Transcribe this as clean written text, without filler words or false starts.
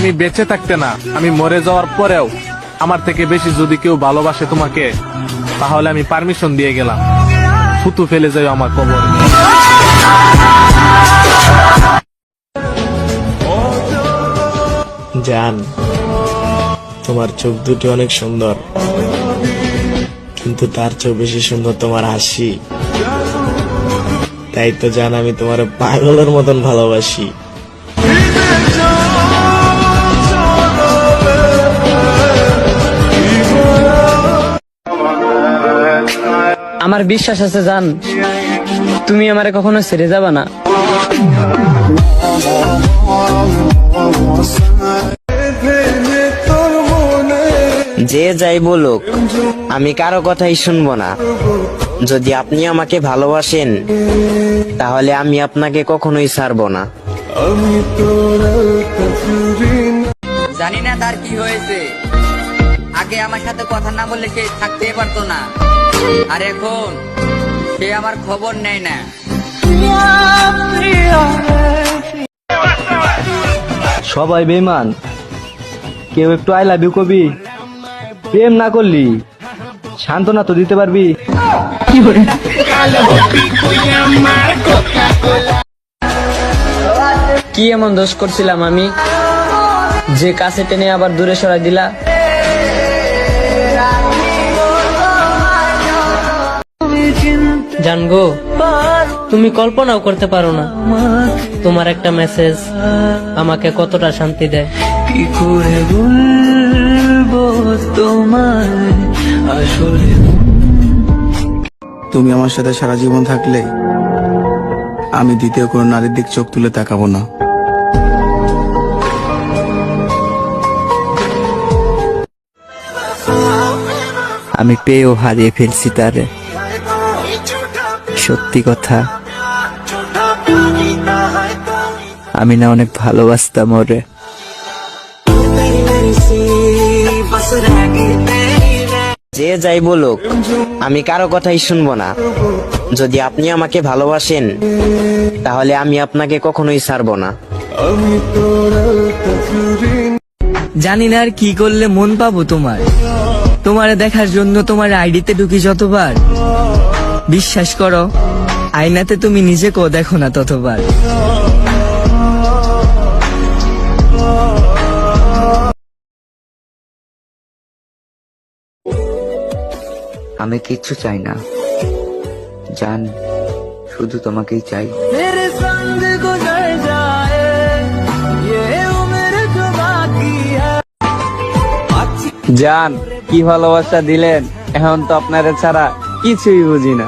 আমি বেঁচে থাকতে না, আমি মরে যাওয়ার পরেও আমার থেকে বেশি যদি কেউ ভালোবাসে তোমাকে, তাহলে আমি পারমিশন দিয়ে গেলাম, থুতু ফেলে যাই আমার কবরে। জান, তোমার চোখ দুটি অনেক সুন্দর, কিন্তু তার চেয়েও বেশি সুন্দর তোমার হাসি। তাই তো জান, আমি তোমার পাগলের মতন ভালোবাসি। আমার বিশ্বাস আছে জান, তুমি আমারে কখনো ছেড়ে যাবা না। যে যাই বলুক, আমি কারো কথাই শুনবো না। যদি আপনি আমাকে ভালোবাসেন, তাহলে আমি আপনাকে কখনোই ছাড়বো না। জানি না তার কি হয়েছে, আগে আমার সাথে কথা না বললে সে থাকতেই পারতো না, আর এখন সে আমার খবর নেয় না। সবাই বেমান, কেউ একটু আই লাভ ইউ কবি। প্রেম না করলি সান্ত্বনা তো দিতে পারবি। কি এমন দোষ করছিলাম আমি যে কাছে টেনে আবার দূরে সরাই দিলা? জানগো, তুমি কল্পনাও করতে পারো না তোমার একটা মেসেজ আমাকে কতটা শান্তি দেয়। কি করে বলবো তোমায় আসলে। তুমি আমার সাথে সারা জীবন থাকলে আমি দ্বিতীয় কোনো নারীর দিক চোখ তুলে তাকাবো না। আমি পেয়েও হারিয়ে ফেলছি তারে। সত্যি কথা, আমি না অনেক ভালোবাসতাম ওরে। যে যাই বলুক, আমি কারো কথাই শুনবো না। যদি আপনি আমাকে ভালোবাসেন, তাহলে আমি আপনাকে কখনোই ছাড়বো না। জানি না আর কি করলে মন পাবো তোমার। তোমারে দেখার জন্য তোমার আইডিতে ঢুকি যতবার, বিশ্বাস করো আয়নাতে তুমি নিজেকেও দেখো না ততবার। আমি কিচ্ছু চাই না জান, শুধু তোমাকেই চাই। জান, কি ভালোবাসা দিলেন, এখন তো আপনারে ছাড়া কিছুই বুঝি না।